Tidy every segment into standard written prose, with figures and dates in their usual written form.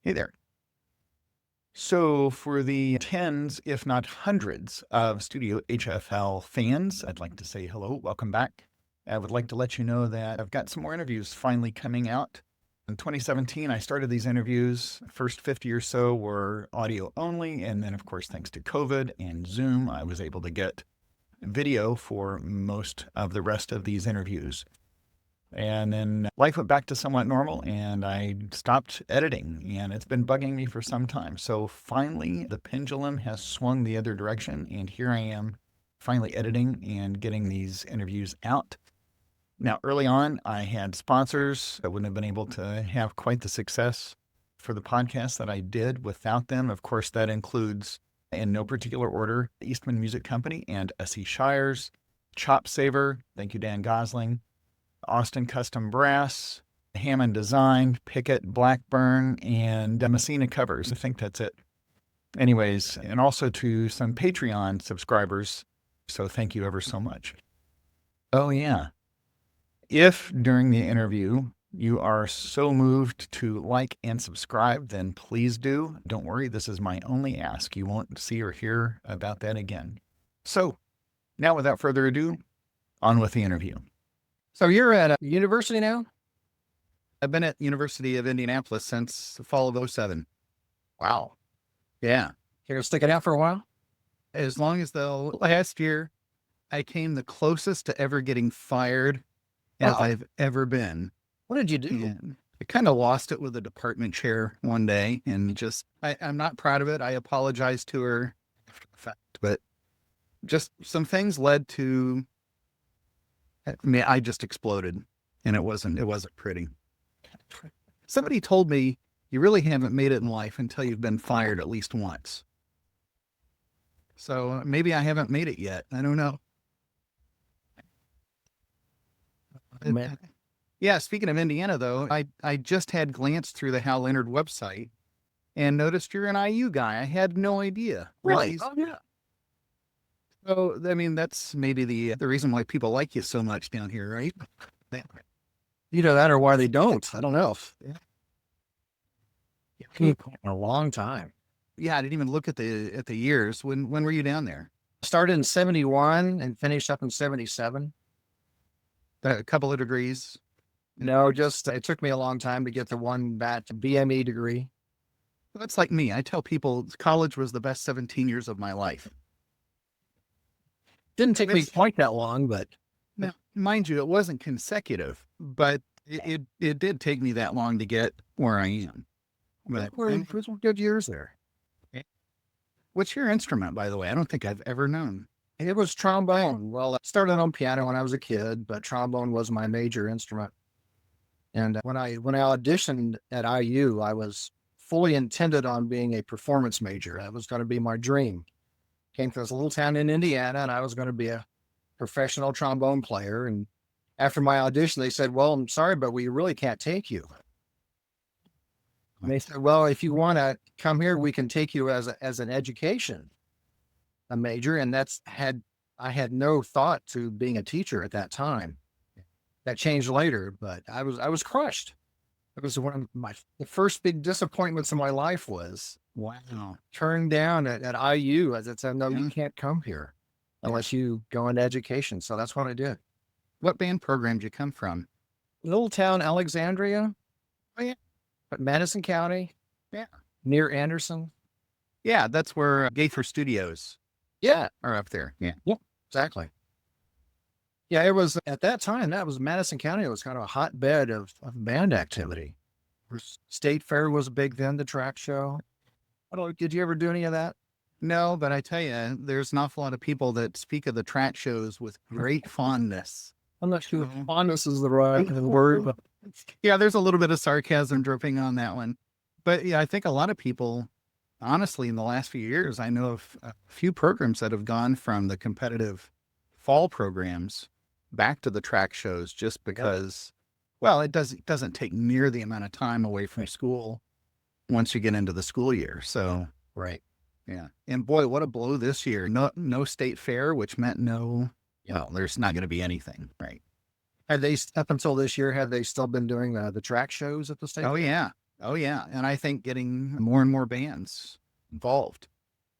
Hey there. So, for the tens, if not hundreds, of Studio HFL fans, I'd like to say hello, welcome back. I would like to let you know that I've got some more interviews finally coming out. In 2017, I started these interviews. First 50 or so were audio only. And then, of course, thanks to COVID and Zoom, I was able to get video for most of the rest of these interviews. And then life went back to somewhat normal and I stopped editing, and it's been bugging me for some time. So finally, the pendulum has swung the other direction, and here I am finally editing and getting these interviews out. Now, early on, I had sponsors. I wouldn't have been able to have quite the success for the podcast that I did without them. Of course, that includes, in no particular order, Eastman Music Company and S.E. Shires, Chop Saver. Thank you, Dan Gosling. Austin Custom Brass, Hammond Design, Pickett, Blackburn, and Messina Covers. I think that's it. Anyways, and also to some Patreon subscribers. So thank you ever so much. Oh, yeah. If during the interview you are so moved to like and subscribe, then please do. Don't worry, this is my only ask. You won't see or hear about that again. So now, without further ado, on with the interview. So you're at a university now? I've been at University of Indianapolis since the fall of 07. Wow. Yeah. You're going to stick it out for a while? As long as the last year, I came the closest to ever getting fired as I've ever been. What did you do? And I kind of lost it with the department chair one day, and just, I'm not proud of it. I apologized to her after the fact, but just some things led to, I just exploded, and it wasn't pretty. Somebody told me you really haven't made it in life until you've been fired at least once. So maybe I haven't made it yet. I don't know. Man. Yeah, speaking of Indiana, though, I just had glanced through the Hal Leonard website and noticed you're an IU guy. I had no idea. Really? Oh, yeah. So, I mean, that's maybe the reason why people like you so much down here, right? Either that or why they don't. I don't know. Yeah. A long time. Yeah, I didn't even look at the years. When were you down there? Started in 71 and finished up in 77. A couple of degrees? No, just it took me a long time to get the one batch BME degree. That's like me. I tell people college was the best 17 years of my life. Didn't take me quite that long, but now, mind you, it wasn't consecutive, but it did take me that long to get where I am. But it was good years there. What's your instrument, by the way? I don't think I've ever known. It was trombone. Well, I started on piano when I was a kid, but trombone was my major instrument. And when I auditioned at IU, I was fully intended on being a performance major. That was going to be my dream. Came to this little town in Indiana, and I was going to be a professional trombone player. And after my audition, they said, well, I'm sorry, but we really can't take you. And they said, well, if you want to come here, we can take you as an education, a major. And I had no thought to being a teacher at that time. That changed later, but I was crushed. It was one of the first big disappointments in my life was, wow, turned down at IU, as it said, no, you can't come here unless you go into education. So that's what I did. What band program did you come from? Little town, Alexandria. Oh, yeah. But Madison County. Yeah. Near Anderson. Yeah, that's where Gaither Studios are up there. Yeah. Yep, exactly. Yeah, it was at that time, that was Madison County. It was kind of a hotbed of band activity. State Fair was big then, the track show. I don't know, did you ever do any of that? No, but I tell you, there's an awful lot of people that speak of the track shows with great fondness. I'm not sure if fondness is the right word, but yeah, there's a little bit of sarcasm dripping on that one. But yeah, I think a lot of people, honestly, in the last few years, I know of a few programs that have gone from the competitive fall programs back to the track shows just because, well, it doesn't take near the amount of time away from school once you get into the school year. So, right. Yeah. And boy, what a blow this year. No state fair, which meant there's not going to be anything. Right. Had they, up until this year, had they still been doing the track shows at the state? Oh, yeah. Oh, yeah. And I think getting more and more bands involved.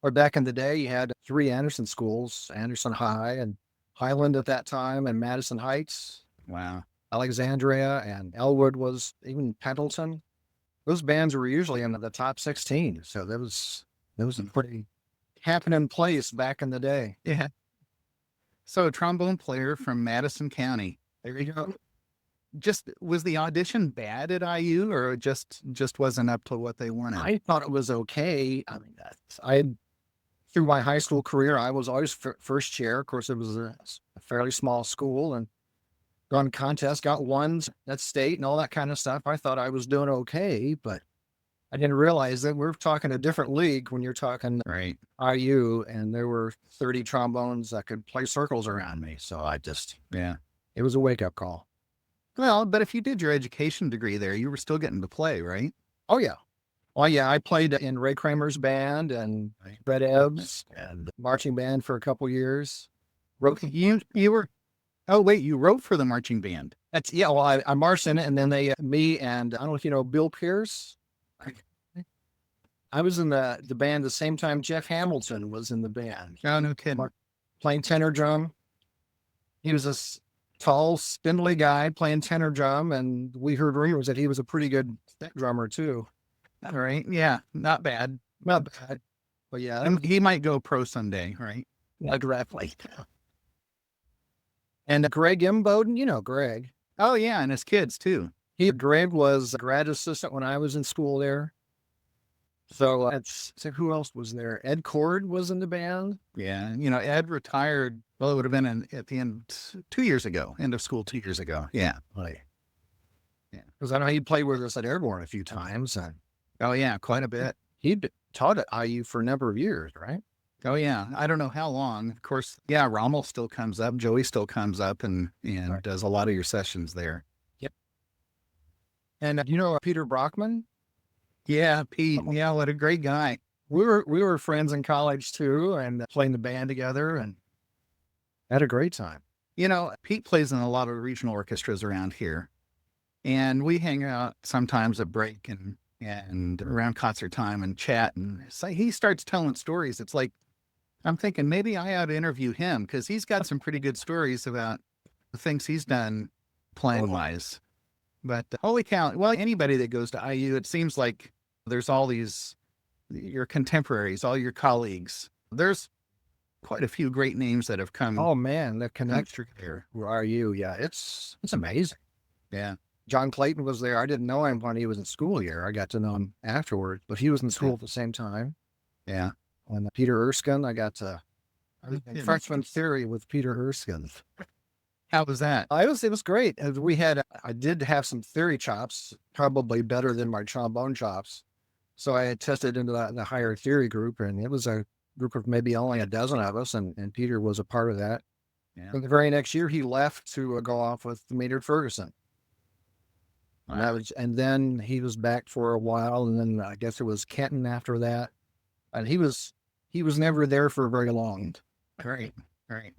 Or back in the day, you had 3 Anderson schools, Anderson High and Highland at that time, and Madison Heights, Wow. Alexandria, and Elwood was even Pendleton. Those bands were usually in the top 16. So that was a pretty happening place back in the day. Yeah. So a trombone player from Madison County. There you go. Just was the audition bad at IU or it just wasn't up to what they wanted? I thought it was okay. I mean, through my high school career, I was always first chair. Of course, it was a fairly small school and gone contests, got ones at state and all that kind of stuff. I thought I was doing okay, but I didn't realize that we're talking a different league when you're talking Right. IU, and there were 30 trombones that could play circles around me. So Yeah. it was a wake up call. Well, but if you did your education degree there, you were still getting to play, right? Oh, yeah. Well, yeah, I played in Ray Kramer's band and Right. Fred Ebbs and marching band for a couple years. Wrote You were, oh, wait, you wrote for the marching band. Yeah. Well, I marched in it, and then me and I don't know if you know Bill Pierce. I was in the band the same time Jeff Hamilton was in the band, Oh, no kidding. playing tenor drum. He was a tall, spindly guy playing tenor drum, and we heard rumors that he was a pretty good drummer too. All right. Yeah. Not bad. Not bad, but yeah, And he might go pro someday, right? exactly. And Greg Imboden, you know Greg. Oh, yeah. And his kids too. Greg was a grad assistant when I was in school there. So who else was there? Ed Cord was in the band. Yeah. Ed retired. Well, it would have been at the end 2 years ago, end of school 2 years ago. Yeah. Yeah. Because I know he played with us at Airborne a few times. And Oh, yeah. Quite a bit. he'd taught at IU for a number of years, right? Oh, yeah. I don't know how long. Of course, yeah, Rommel still comes up. Joey still comes up and Right. does a lot of your sessions there. Yep. And you know Peter Brockman? Yeah, Pete. Yeah, what a great guy. We were friends in college too, and playing the band together, and had a great time. Pete plays in a lot of regional orchestras around here. And we hang out sometimes at break and around concert time and chat. And so he starts telling stories. It's like, I'm thinking maybe I ought to interview him because he's got some pretty good stories about the things he's done playing wise. But holy cow, well, anybody that goes to IU, it seems like there's all your contemporaries, all your colleagues. There's quite a few great names that have come. Oh man, the connection here. Where are you? Yeah, it's amazing. Yeah. John Clayton was there. I didn't know him when he was in school here. I got to know him afterwards, but he was in school at the same time. Yeah. And Peter Erskine, I got to Yeah. freshman theory with Peter Erskine. How was that? It was great. I did have some theory chops, probably better than my trombone chops. So I had tested into the higher theory group, and it was a group of maybe only a dozen of us, and Peter was a part of that. Yeah. And the very next year, he left to go off with Maynard Ferguson. Wow. And then he was back for a while, and then I guess it was Kenton after that. And he was never there for very long. Great. Right.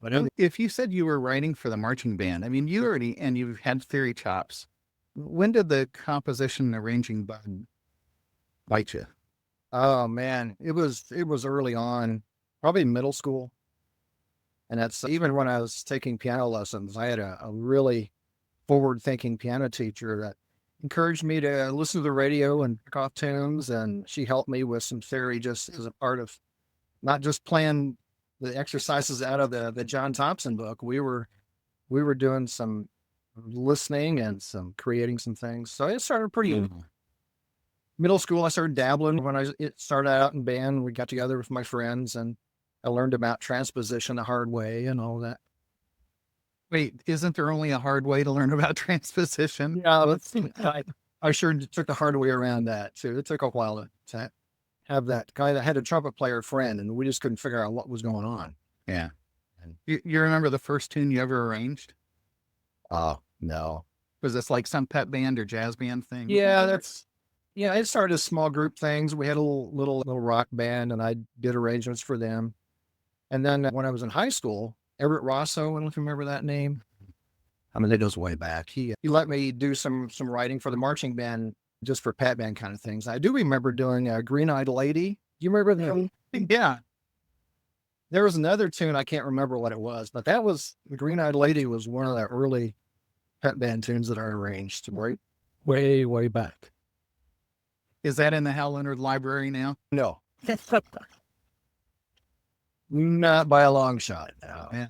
But If you said you were writing for the marching band, I mean, you've had theory chops. When did the composition and arranging bug bite you? oh man, it was early on, probably middle school. And that's even when I was taking piano lessons, I had a really forward-thinking piano teacher that encouraged me to listen to the radio and pick off tunes, and she helped me with some theory just as a part of not just playing the exercises out of the John Thompson book. We were doing some listening and some creating some things. So it started pretty middle school. I started dabbling when it started out in band. We got together with my friends, and I learned about transposition the hard way and all that. Wait, isn't there only a hard way to learn about transposition? Yeah, I sure took the hard way around that too. It took a while to have that guy that had a trumpet player friend, and we just couldn't figure out what was going on. Yeah. You remember the first tune you ever arranged? Oh, no. Was this like some pep band or jazz band thing? Yeah, it started as small group things. We had a little rock band, and I did arrangements for them. And then when I was in high school, Everett Rosso, I don't know if you remember that name. I mean, it goes way back. He let me do some writing for the marching band just for Pat band kind of things. I do remember doing a Green-Eyed Lady. Do you remember that? Yeah. There was another tune, I can't remember what it was, but that was, the Green-Eyed Lady was one of the early Pat band tunes that I arranged way, way back. Is that in the Hal Leonard library now? No. Not by a long shot, no. Yeah.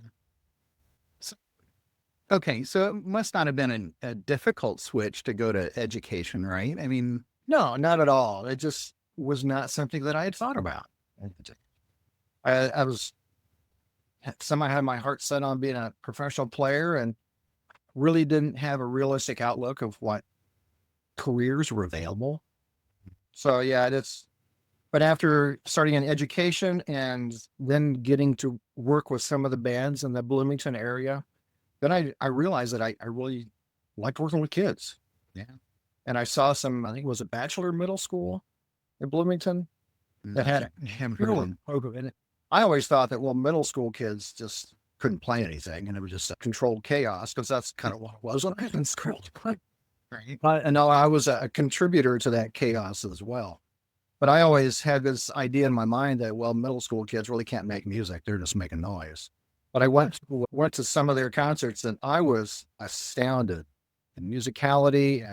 Okay, so it must not have been a difficult switch to go to education, right? I mean, No, not at all. It just was not something that I had thought about. I was, somehow had my heart set on being a professional player and really didn't have a realistic outlook of what careers were available. So yeah, but after starting in education and then getting to work with some of the bands in the Bloomington area, then I realized that I really liked working with kids. Yeah. And I saw some, I think it was a bachelor middle school in Bloomington that had really program in it. I always thought that, well, middle school kids just couldn't play anything and it was just controlled chaos, because that's kind of what it was when I was in school. Right. And I was a contributor to that chaos as well. But I always had this idea in my mind that, well, middle school kids really can't make music. They're just making noise. But I went to some of their concerts and I was astounded in musicality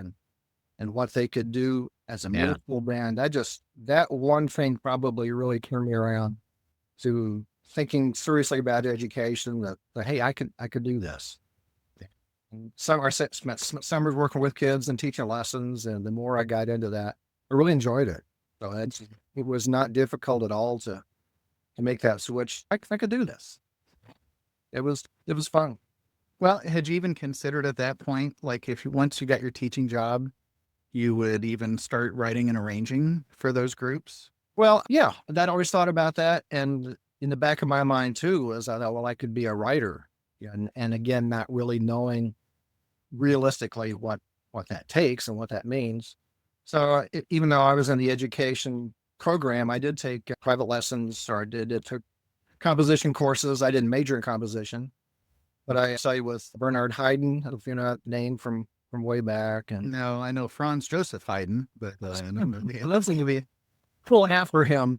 and what they could do as a middle school band. That one thing probably really turned me around to thinking seriously about education, that hey, I could do this. And I spent summers working with kids and teaching lessons. And the more I got into that, I really enjoyed it. So it was not difficult at all to make that switch. I could do this. It was fun. Well, had you even considered at that point, like once you got your teaching job, you would even start writing and arranging for those groups? Well, yeah, I'd always thought about that. And in the back of my mind too, was I thought, well, I could be a writer. Yeah, and again, not really knowing realistically what that takes and what that means. So even though I was in the education program, I did take private lessons, or I took composition courses. I didn't major in composition, but I studied with Bernard Haydn, if you know that name from way back. And No, I know Franz Joseph Haydn, but loves to be full after him.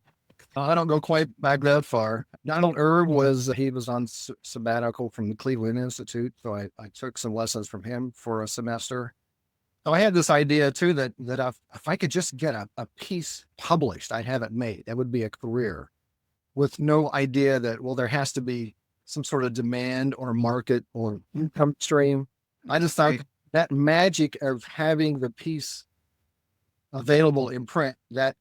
I don't go quite back that far. Donald Erb was on sabbatical from the Cleveland Institute, so I took some lessons from him for a semester. So I had this idea too that if I could just get a piece published, I'd have it made. That would be a career, with no idea that, well, there has to be some sort of demand or market or income stream. I just thought that magic of having the piece available in print, that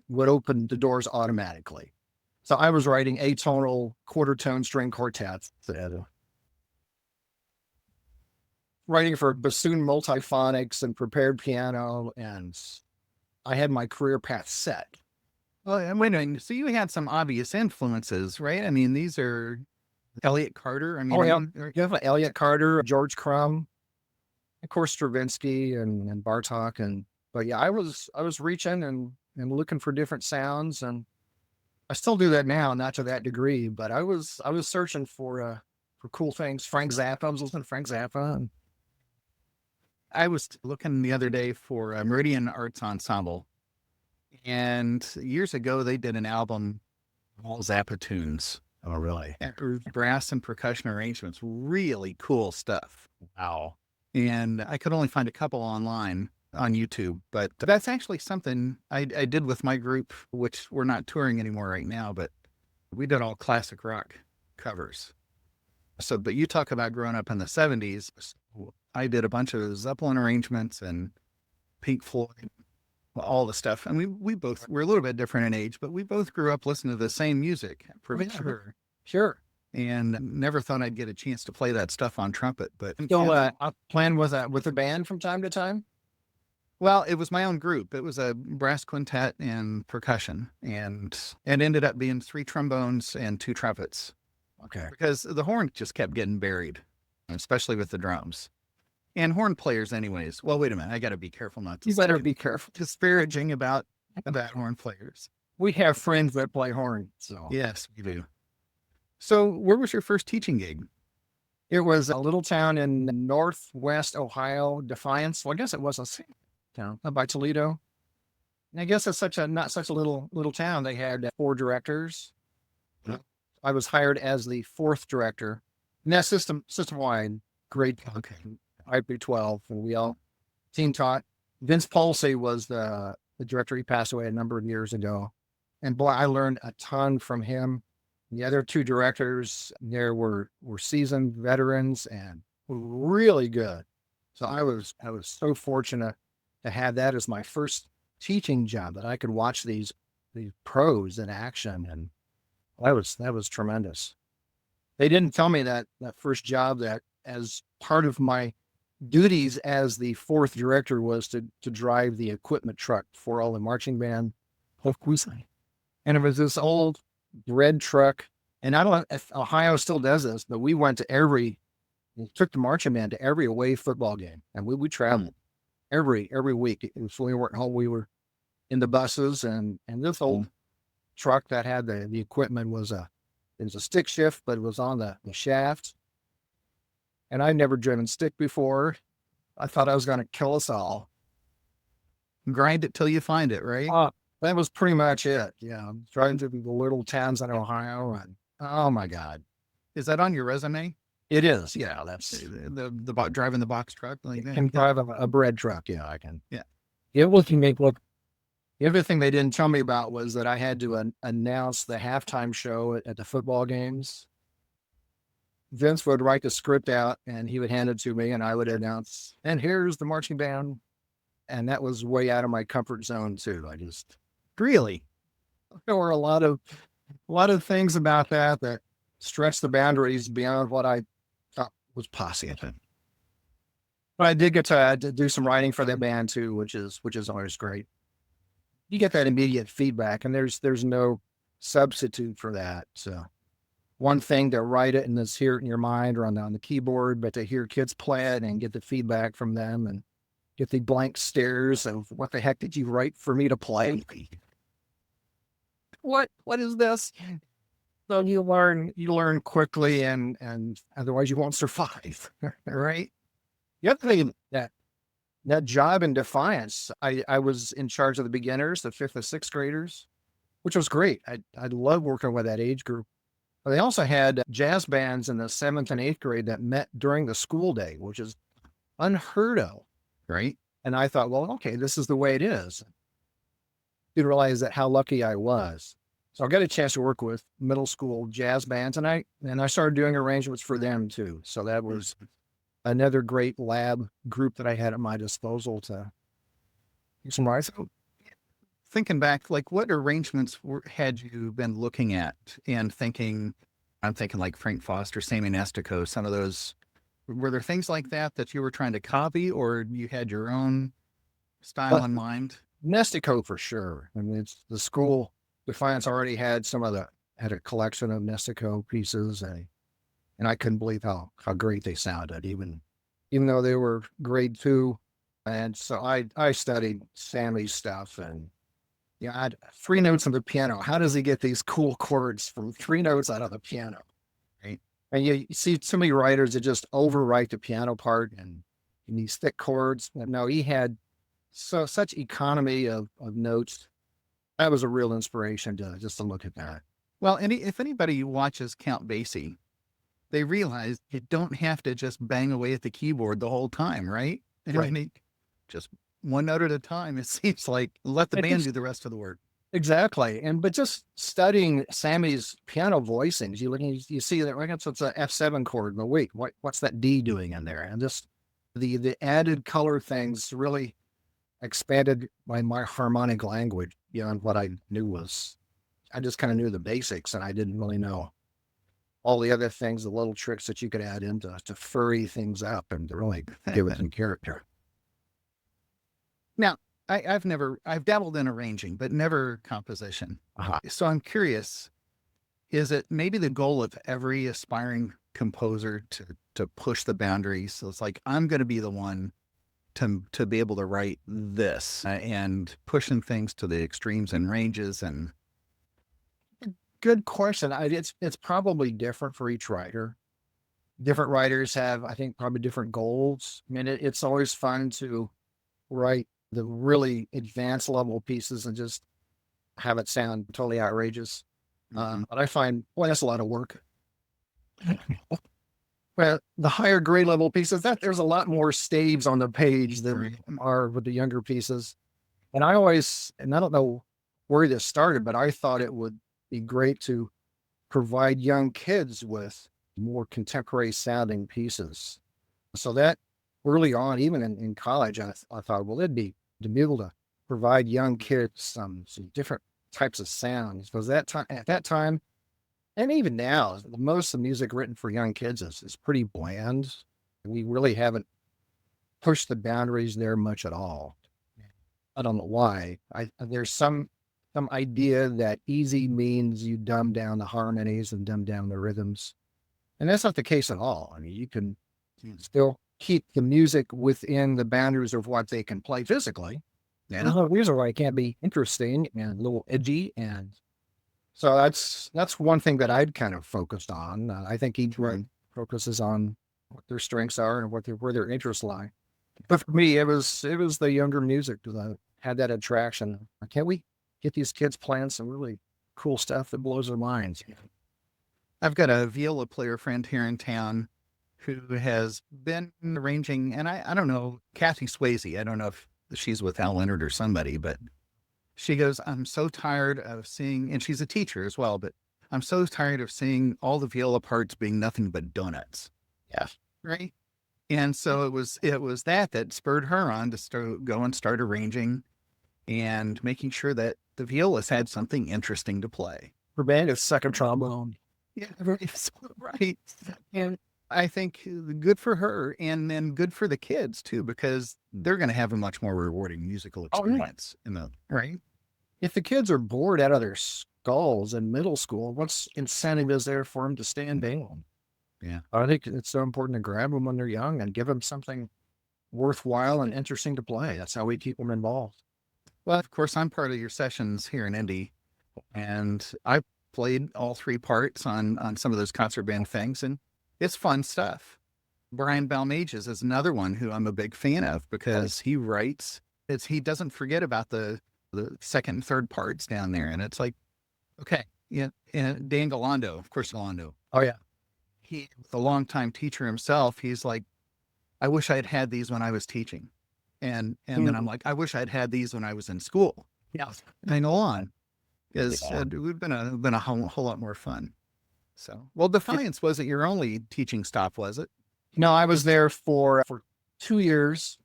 would open the doors automatically. So I was writing atonal quarter tone string quartets, writing for bassoon multiphonics and prepared piano, and I had my career path set. Well, and wait a minute. So you had some obvious influences, right? I mean, these are Elliott Carter. I mean, you have Elliott Carter, George Crumb, of course, Stravinsky and Bartok, but yeah, I was reaching and looking for different sounds, and I still do that now, not to that degree, but I was searching for cool things. Frank Zappa, I was listening to Frank Zappa. And I was looking the other day for Meridian Arts Ensemble, and years ago they did an album, all Zappa tunes. Oh, really? Brass and percussion arrangements, really cool stuff. Wow. And I could only find a couple online on YouTube, but that's actually something I did with my group, which we're not touring anymore right now, but we did all classic rock covers. So, but you talk about growing up in the 70s. I did a bunch of Zeppelin arrangements and Pink Floyd, all the stuff. I mean, we're a little bit different in age, but we both grew up listening to the same music. Sure. And never thought I'd get a chance to play that stuff on trumpet, but playing with a band from time to time. Well, it was my own group. It was a brass quintet and percussion, and it ended up being 3 trombones and 2 trumpets. Okay. Because the horn just kept getting buried, especially with the drums. And horn players anyways. Well, wait a minute. I got to be careful not to. You better be careful. Disparaging about horn players. We have friends that play horn, so. Yes, we do. So where was your first teaching gig? It was a little town in northwest Ohio, Defiance. Well, I guess it was town up by Toledo. And I guess it's not such a little town. They had 4 directors. Yeah. I was hired as the 4th director. And that's system wide grade. Okay. 5 through 12. And we all team taught. Vince Pulsey was the director. He passed away a number of years ago. And boy, I learned a ton from him. The other 2 directors there were seasoned veterans and were really good. So I was so fortunate to have that as my first teaching job, that I could watch these pros in action, and that was tremendous. They didn't tell me that first job that as part of my duties as the 4th director was to drive the equipment truck for all the marching band. And it was this old red truck. And I don't know if Ohio still does this, but we took the marching band to every away football game. And we traveled every week. If we weren't home, we were in the buses, and this old truck that had the equipment it was a stick shift, but it was on the shaft. And I'd never driven stick before. I thought I was going to kill us all. Grind it till you find it, right? That was pretty much it. Yeah. Driving through the little towns in Ohio, and oh my God. Is that on your resume? It is. Yeah. That's the driving the box truck. Like that. Can drive a bread truck. Yeah, I can. Yeah. It was the other thing they didn't tell me about was that I had to announce the halftime show at the football games. Vince would write the script out and he would hand it to me, and I would announce, and here's the marching band. And that was way out of my comfort zone too. Really, there were a lot of things about that stretched the boundaries beyond what I thought was possible. But I did get to do some writing for that band too, which is always great. You get that immediate feedback, and there's no substitute for that. So one thing to write it and just hear it in your mind or on the keyboard, but to hear kids play it and get the feedback from them and get the blank stares of what the heck did you write for me to play? What is this? So you learn quickly, and otherwise you won't survive. Right? The other thing that job in Defiance, I was in charge of the beginners, the 5th and 6th graders, which was great. I love working with that age group. But they also had jazz bands in the 7th and 8th grade that met during the school day, which is unheard of. Right. And I thought, well, okay, this is the way it is. Didn't realize that how lucky I was. So I got a chance to work with middle school jazz bands, and I started doing arrangements for them too. So that was another great lab group that I had at my disposal to do some writing. Thinking back, like what arrangements had you been looking at and thinking? I'm thinking like Frank Foster, Sammy Nestico, some of those. Were there things like that you were trying to copy, or you had your own style in mind? Nestico for sure. I mean, it's the school. Defiance already had had a collection of Nestico pieces, and I couldn't believe how great they sounded, even though they were grade 2. And so I studied Sammy's stuff, and I had 3 notes on the piano. How does he get these cool chords from 3 notes out of the piano? Right. And you see so many writers that just overwrite the piano part and these thick chords. But no, he had such economy of notes. That was a real inspiration to look at that. Well, if anybody watches Count Basie, they realize you don't have to just bang away at the keyboard the whole time, right? Right. I mean, just one note at a time. It seems like let the band do the rest of the work. Exactly. But just studying Sammy's piano voicings, you see that it's an F7 chord. But wait, what's that D doing in there? And just the added color things really expanded my harmonic language beyond what I knew I just kind of knew the basics, and I didn't really know all the other things, the little tricks that you could add in to furry things up and to really give it some character. Now, I've dabbled in arranging, but never composition. Uh-huh. So I'm curious, is it maybe the goal of every aspiring composer to push the boundaries? So it's like, I'm going to be the one to be able to write this and pushing things to the extremes and ranges. And good question. It's probably different for each writer. Different writers have, I think, probably different goals. I mean, it's always fun to write the really advanced level pieces and just have it sound totally outrageous. But I find, boy, that's a lot of work. Well, the higher grade level pieces, that there's a lot more staves on the page than are with the younger pieces. And I don't know where this started, but I thought it would be great to provide young kids with more contemporary sounding pieces. So that early on, even in college, I thought, well, it'd be to be able to provide young kids some different types of sounds. Because at that time, and even now, most of the music written for young kids is pretty bland. We really haven't pushed the boundaries there much at all. I don't know why. There's some idea that easy means you dumb down the harmonies and dumb down the rhythms. And that's not the case at all. I mean, you can still keep the music within the boundaries of what they can play physically. And there's no reason why it can't be interesting and a little edgy. And so that's one thing that I'd kind of focused on. I think each one focuses on what their strengths are and where their interests lie. But for me, it was the younger music that had that attraction. Can't we get these kids playing some really cool stuff that blows their minds? I've got a viola player friend here in town who has been arranging, and I don't know, Kathy Swayze. I don't know if she's with Hal Leonard or somebody, but she goes, I'm so tired of seeing, and she's a teacher as well, but I'm so tired of seeing all the viola parts being nothing but donuts. Yeah. Right. And so it was that spurred her on to start arranging and making sure that the violas had something interesting to play. Her band is second trombone. Yeah, right. And I think good for her, and then good for the kids too, because they're going to have a much more rewarding musical experience right. If the kids are bored out of their skulls in middle school, what's incentive is there for them to stay in band? Yeah. I think it's so important to grab them when they're young and give them something worthwhile and interesting to play. That's how we keep them involved. Well, of course, I'm part of your sessions here in Indy, and I played all three parts on some of those concert band things, and it's fun stuff. Brian Balmages is another one who I'm a big fan of because he writes, he doesn't forget about the second and third parts down there. And it's like, okay. Yeah. And Dan Galando, of course, Galando. Oh yeah. He, the longtime teacher himself, he's like, I wish I'd had these when I was teaching. And then I'm like, I wish I'd had these when I was in school. Yeah. And go on. Because it would have been a whole lot more fun. So, well, Defiance wasn't your only teaching stop, was it? No, I was there for 2 years,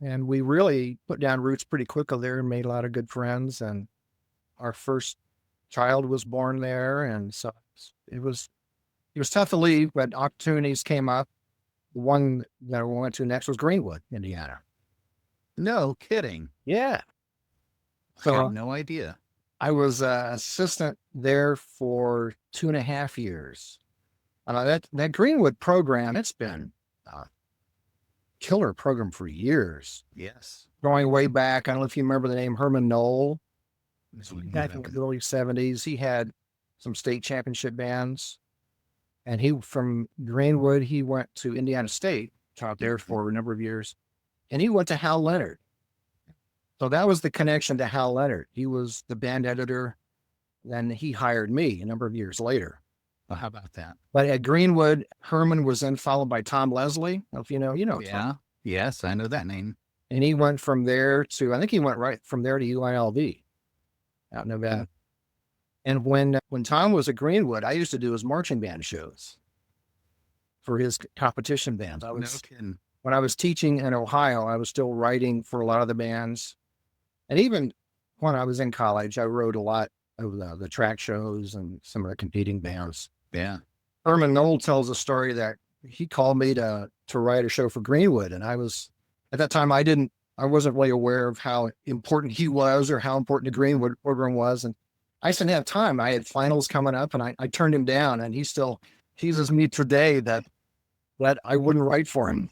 and we really put down roots pretty quickly there and made a lot of good friends. And our first child was born there, and so it was tough to leave, but opportunities came up. The one that we went to next was Greenwood, Indiana. No kidding. Yeah. So I had no idea. I was assistant there for 2.5 years. That Greenwood program, it's been a killer program for years. Yes. Going way back, I don't know if you remember the name Herman Knoll. Back in the early 70s, he had some state championship bands. And from Greenwood, he went to Indiana State, taught there for a number of years. And he went to Hal Leonard. So that was the connection to Hal Leonard. He was the band editor. Then he hired me a number of years later. Well, how about that? But at Greenwood, Herman was then followed by Tom Leslie. If you know. Yeah. Tom. Yes, I know that name. And he went from there I think he went right from there to UILV out in Nevada. And when Tom was at Greenwood, I used to do his marching band shows for his competition bands. No kidding. When I was teaching in Ohio, I was still writing for a lot of the bands. And even when I was in college, I wrote a lot of the track shows and some of the competing bands. Yeah. Herman Knoll tells a story that he called me to write a show for Greenwood. And at that time, I wasn't really aware of how important he was or how important the Greenwood program was. And I just didn't have time. I had finals coming up and I turned him down, and he still teases me today that I wouldn't write for him.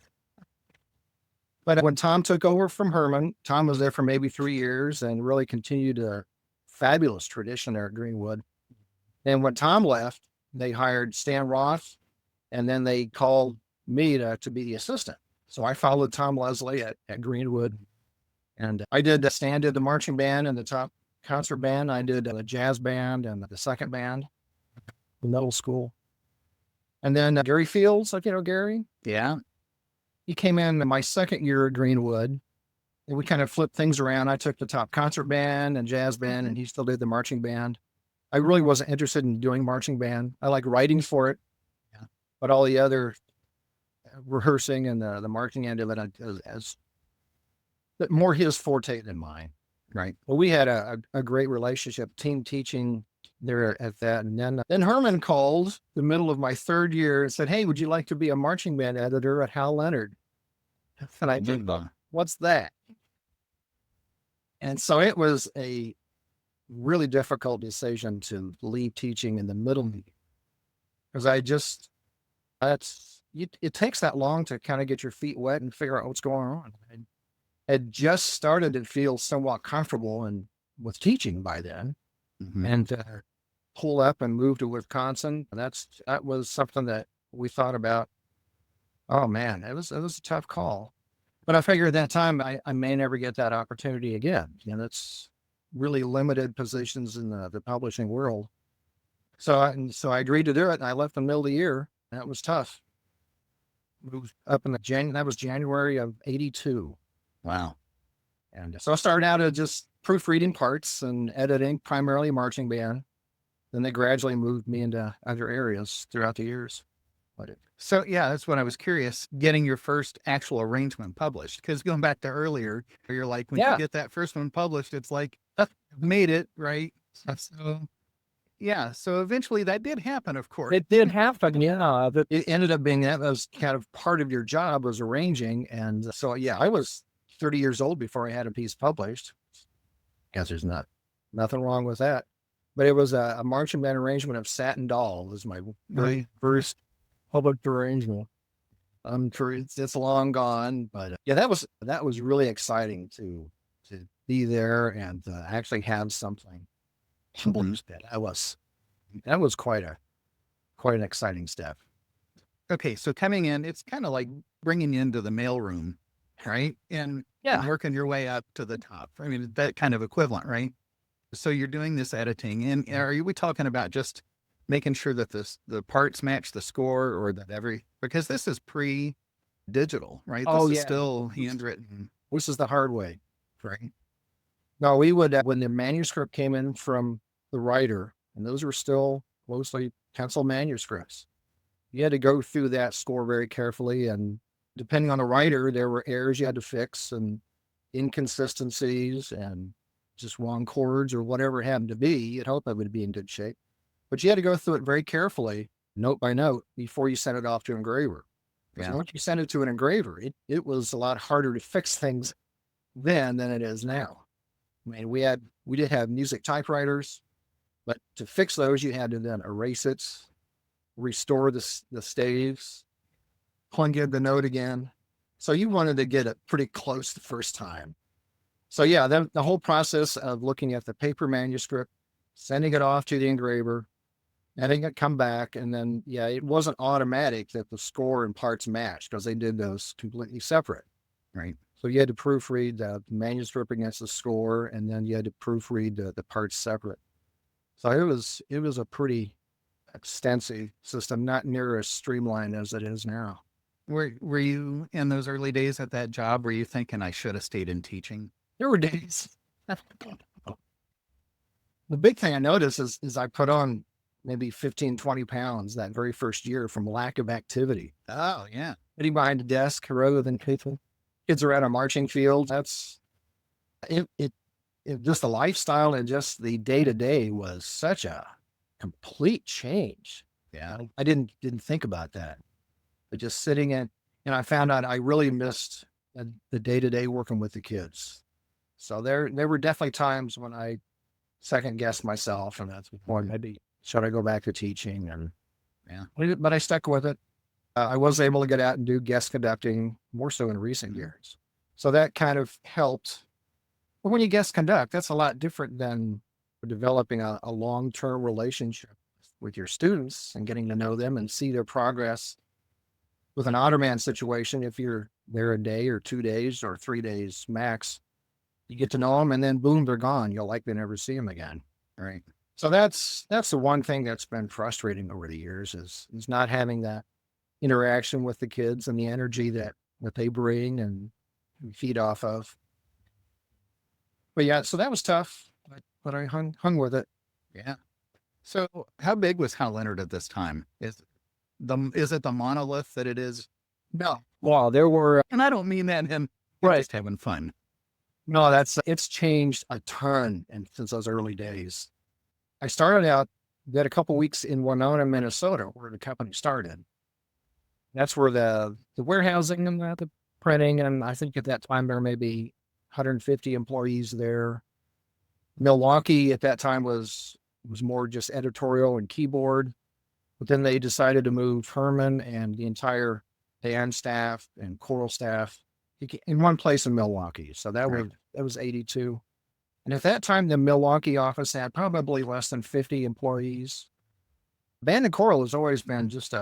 But when Tom took over from Herman, Tom was there for maybe 3 years and really continued a fabulous tradition there at Greenwood. And when Tom left, they hired Stan Roth, and then they called me to be the assistant. So I followed Tom Leslie at Greenwood. And I did the marching band and the top concert band. I did the jazz band and the second band in middle school. And then Gary Fields, like, Gary, Yeah. he came in my second year at Greenwood, and we kind of flipped things around. I took the top concert band and jazz band, and he still did the marching band. I really wasn't interested in doing marching band. I like writing for it, Yeah. but all the other rehearsing and the marching end of it as more his forte than mine. Right. Well, we had a great relationship, team teaching there at that. And then Herman called the middle of my third year and said, "Hey, would you like to be a marching band editor at Hal Leonard?" And I did, "What's that?" And so it was a really difficult decision to leave teaching in the middle, because it takes that long to kind of get your feet wet and figure out what's going on. I had just started to feel somewhat comfortable with teaching by then, and pull up and move to Wisconsin. That was something that we thought about. Oh man, it was a tough call, but I figured at that time I may never get that opportunity again. That's really limited positions in the publishing world. So I agreed to do it, and I left in the middle of the year. That was tough. Moved up in that was January of '82. Wow. And so I started out at just proofreading parts and editing, primarily marching band. Then they gradually moved me into other areas throughout the years. So yeah, that's what I was curious, getting your first actual arrangement published. Because going back to earlier, you're like, when you get that first one published, it's like, made it, right? So yeah, so eventually that did happen, of course. It did happen, yeah. It ended up being that was kind of part of your job, was arranging. And so, yeah, I was 30 years old before I had a piece published. Guess there's nothing wrong with that. But it was a marching band arrangement of Satin Doll. It was my very first public arrangement. I'm sure it's long gone, but yeah, that was really exciting to be there and actually have something published. That was quite an exciting step. Okay, so coming in, it's kind of like bringing you into the mailroom, right? And working your way up to the top. I mean, that kind of equivalent, right? So you're doing this editing, and are we talking about just making sure that the parts match the score, or that because this is pre-digital, right? This is still handwritten. This is the hard way, right? No, we would, when the manuscript came in from the writer, and those were still mostly pencil manuscripts, you had to go through that score very carefully. And depending on the writer, there were errors you had to fix and inconsistencies and just wrong chords or whatever it happened to be. You'd hope it would be in good shape. But you had to go through it very carefully, note by note, before you sent it off to an engraver. Because once you sent it to an engraver, it was a lot harder to fix things then than it is now. I mean, we did have music typewriters, but to fix those, you had to then erase it, restore the staves, plug in the note again. So you wanted to get it pretty close the first time. So yeah, the whole process of looking at the paper manuscript, sending it off to the engraver, having it come back, and then, it wasn't automatic that the score and parts matched, because they did those completely separate. Right. So you had to proofread the manuscript against the score, and then you had to proofread the parts separate. So it was a pretty extensive system, not near as streamlined as it is now. Were you in those early days at that job, were you thinking I should have stayed in teaching? There were days. The big thing I noticed is I put on maybe 15, 20 pounds that very first year from lack of activity. Oh, yeah. Sitting behind a desk rather than people. Kids are at a marching field. That's it just the lifestyle and just the day-to-day was such a complete change. Yeah. I didn't think about that. But just sitting and I found out I really missed the day-to-day working with the kids. So there were definitely times when I second guessed myself, and that's when maybe should I go back to teaching? And but I stuck with it. I was able to get out and do guest conducting more so in recent years. So that kind of helped. But when you guest conduct, that's a lot different than developing a long-term relationship with your students and getting to know them and see their progress. With an Otterman situation, if you're there a day or 2 days or 3 days max, You get to know them, and then boom, they're gone. You'll likely never see them again. Right. So that's the one thing that's been frustrating over the years is not having that interaction with the kids and the energy that they bring and we feed off of. But yeah, so that was tough, but I hung with it. Yeah. So how big was Hal Leonard at this time? Is it the monolith that it is? No, well, there were And I don't mean that in right. just having fun. No, it's changed a ton and since those early days. I started out, we had a couple weeks in Winona, Minnesota, where the company started. That's where the warehousing and the printing, and I think at that time there may be 150 employees there. Milwaukee at that time was more just editorial and keyboard, but then they decided to move Herman and the entire band staff and choral staff in one place in Milwaukee. So that was 82. And at that time, the Milwaukee office had probably less than 50 employees. Band and choral has always been just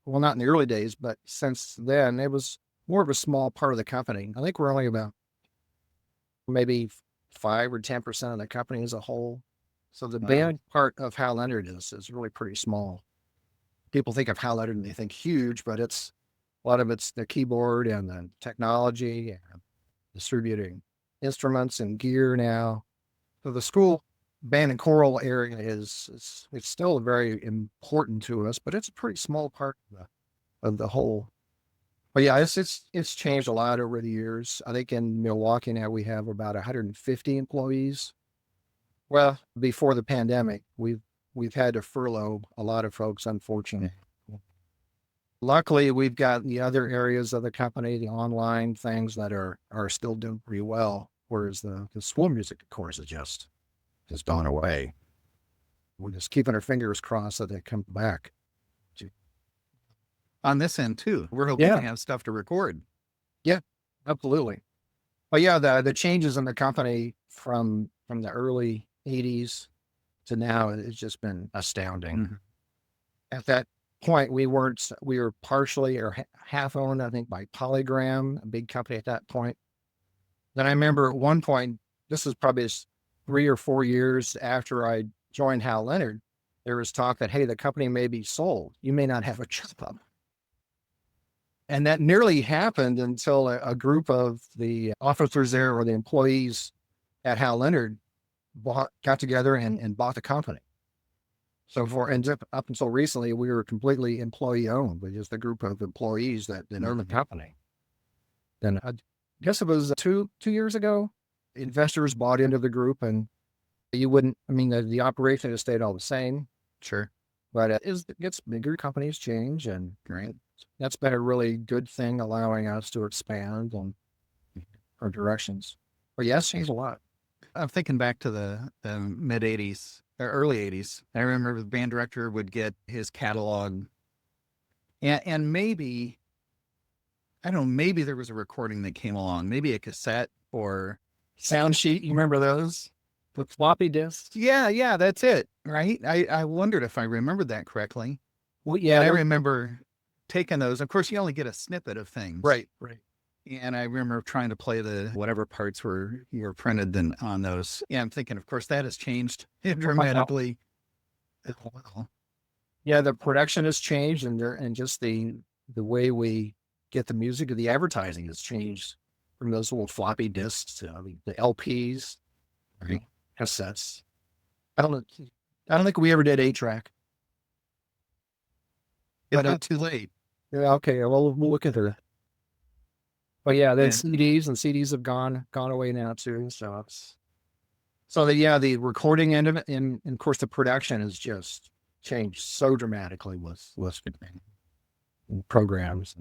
well, not in the early days, but since then, it was more of a small part of the company. I think we're only about maybe 5 or 10% of the company as a whole. So the band part of Hal Leonard is really pretty small. People think of Hal Leonard and they think huge, but a lot of it's the keyboard and the technology and distributing instruments and gear now. So the school band and choral area it's still very important to us, but it's a pretty small part of the whole. But yeah, it's changed a lot over the years. I think in Milwaukee now we have about 150 employees. Well, before the pandemic, we've had to furlough a lot of folks, unfortunately. Luckily, we've got the other areas of the company, the online things that are still doing pretty well, whereas the school music, of course, has gone away. We're just keeping our fingers crossed that they come back. On this end too, we're hoping to have stuff to record. Yeah, absolutely. But yeah, the changes in the company from the early 80s to now, it's just been astounding. Mm-hmm. At that point, we were partially or half owned, I think, by Polygram, a big company at that point. Then I remember at one point, this was probably 3 or 4 years after I joined Hal Leonard, there was talk that, hey, the company may be sold. You may not have a job. And that nearly happened until a group of the officers there or the employees at Hal Leonard got together and bought the company. So up until recently, we were completely employee owned, with just a group of employees that owned the company. Then I guess it was two years ago, investors bought into the group, and the operation has stayed all the same. Sure. But it gets bigger, companies change, and that's been a really good thing, allowing us to expand on our directions. But yes, changed a lot. I'm thinking back to the mid 80s or early 80s. I remember the band director would get his catalog and maybe, I don't know, maybe there was a recording that came along, maybe a cassette or sound sheet. You remember those with floppy disks? Yeah, that's it. Right. I wondered if I remembered that correctly. Well, yeah, and I remember taking those. Of course, you only get a snippet of things. Right. And I remember trying to play the whatever parts were printed then on those. Yeah, I'm thinking, of course, that has changed dramatically as well. Yeah, the production has changed, and just the way we get the music and the advertising has changed from those little floppy disks to the LPs, cassettes. I don't think we ever did 8-track. It's not too late. Yeah, okay. Well, we'll look into that. But yeah, the CDs have gone away now too. So the recording end of it, and of course the production has just changed so dramatically with programs.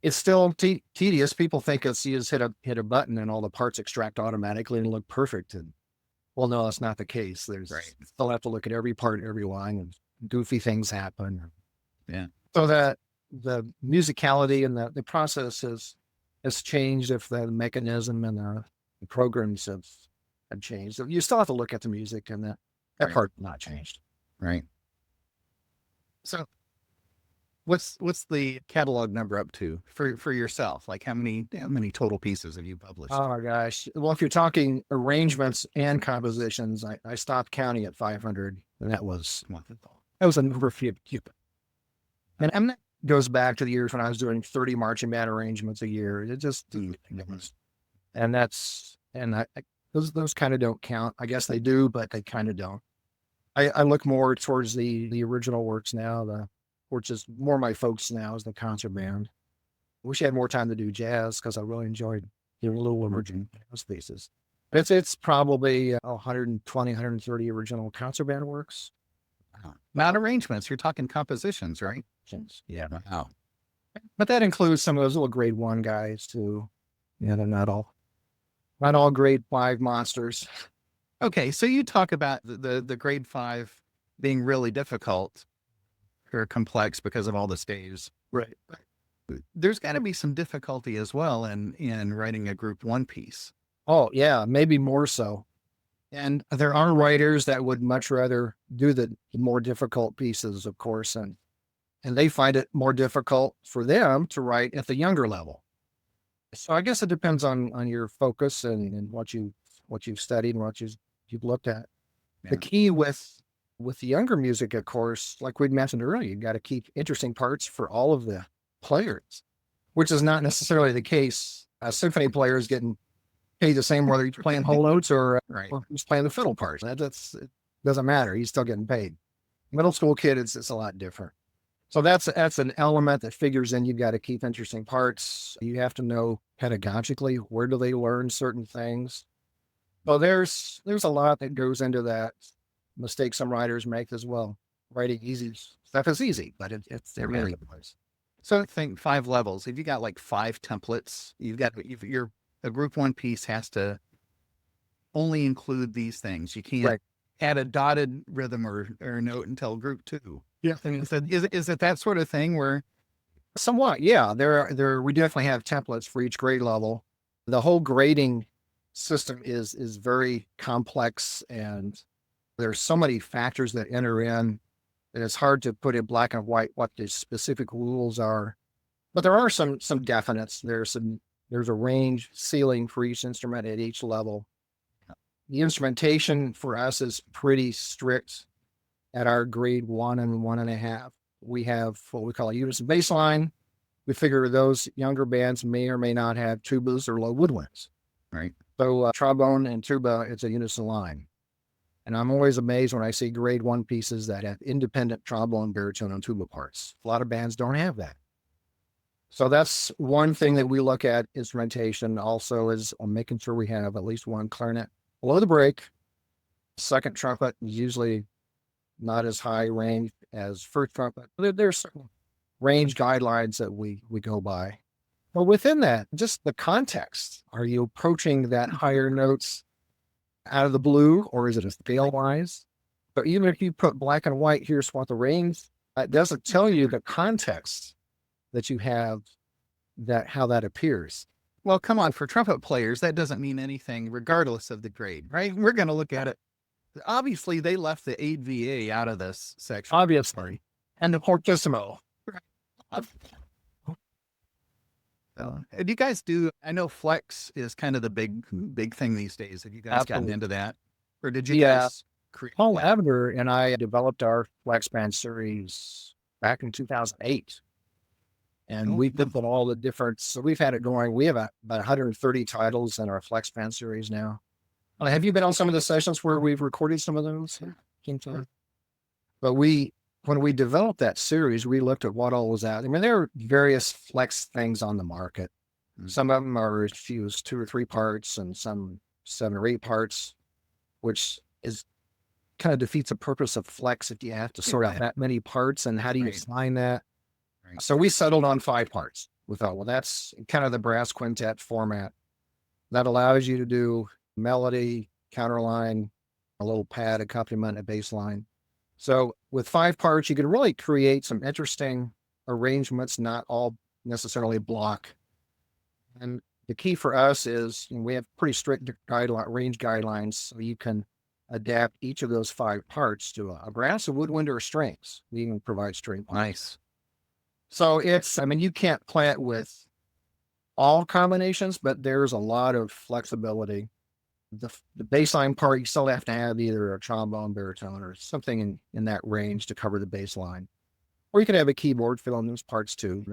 It's still tedious. People think you just hit a button and all the parts extract automatically and look perfect. And well, no, that's not the case. Still have to look at every part, every line, and goofy things happen. Yeah. So that the musicality and the process has changed if the mechanism and the programs have changed. So you still have to look at the music, and that part not changed. Right. So What's the catalog number up to for yourself? Like how many total pieces have you published? Oh my gosh. Well, if you're talking arrangements and compositions, I stopped counting at 500, and that was a number of few. And that goes back to the years when I was doing 30 marching band arrangements a year. It just, and those kind of don't count. I guess they do, but they kind of don't. I look more towards the original works now, which is more my focus now is the concert band. Wish I had more time to do jazz because I really enjoyed doing little emerging jazz pieces. It's probably 120, 130 original concert band works. Not arrangements. You're talking compositions, right? Yeah. Wow. But that includes some of those little grade 1 guys too. Yeah, they're not all grade 5 monsters. Okay, so you talk about the grade 5 being really difficult or complex because of all the staves. Right. There's got to be some difficulty as well in writing a group 1 piece. Oh, yeah, maybe more so. And there are writers that would much rather do the more difficult pieces, of course, and they find it more difficult for them to write at the younger level. So I guess it depends on your focus and what you've studied and what you've looked at. Yeah. The key with the younger music, of course, like we'd mentioned earlier, you got to keep interesting parts for all of the players, which is not necessarily the case. A symphony player is getting paid the same whether he's playing whole notes or he's playing the fiddle part. It doesn't matter. He's still getting paid. Middle school kid, it's a lot different. So that's an element that figures in. You've got to keep interesting parts. You have to know pedagogically, where do they learn certain things. So there's a lot that goes into that. Mistakes some writers make as well. Writing easy stuff is easy, but it's really place. So I think 5 levels. If you got like 5 templates, a group 1 piece has to only include these things. You can't add a dotted rhythm or note until group 2. Yeah. Is it that sort of thing where? Somewhat, yeah. We definitely have templates for each grade level. The whole grading system is very complex, and there's so many factors that enter in that it's hard to put in black and white what the specific rules are. But there are some definites. There's a range ceiling for each instrument at each level. The instrumentation for us is pretty strict. At our grade 1 and 1.5, we have what we call a unison bass line. We figure those younger bands may or may not have tubas or low woodwinds. Right. So trombone and tuba, it's a unison line. And I'm always amazed when I see grade 1 pieces that have independent trombone, baritone, and tuba parts. A lot of bands don't have that. So that's one thing that we look at instrumentation also is on making sure we have at least 1 clarinet below the break. Second trumpet is usually not as high range as first trumpet. There's certain range guidelines that we go by. But within that, just the context. Are you approaching that higher notes out of the blue, or is it a scale wise? But even if you put black and white, here's what the range, it doesn't tell you the context that you have, how that appears. Well, come on, for trumpet players, that doesn't mean anything regardless of the grade, right? We're going to look at it. Obviously, they left the 8VA out of this section. Obviously. And the fortissimo. Do you guys I know flex is kind of the big thing these days. Have you guys gotten into that? Or did you guys create Hal Leonard and I developed our flex band series back in 2008. And we've looked at all the different, so we've had it going. We have about 130 titles in our flex band series now. Have you been on some of the sessions where we've recorded some of those? But when we developed that series, we looked at what all was out. I mean, there are various flex things on the market. Mm-hmm. Some of them are as few as 2 or 3 parts, and some 7 or 8 parts, which is kind of defeats the purpose of flex if you have to sort out that many parts. And how do you assign that? Right. So we settled on 5 parts. We thought, well, that's kind of the brass quintet format that allows you to do melody, counterline, a little pad accompaniment, a bass line. So with 5 parts, you can really create some interesting arrangements, not all necessarily block. And the key for us is we have pretty strict range guidelines, so you can adapt each of those 5 parts to a brass, a woodwind, or strings. We even provide string parts. Nice. So I mean, you can't play it with all combinations, but there's a lot of flexibility. The baseline part, you still have to have either a trombone, baritone, or something in that range to cover the bass line. Or you could have a keyboard fill in those parts too.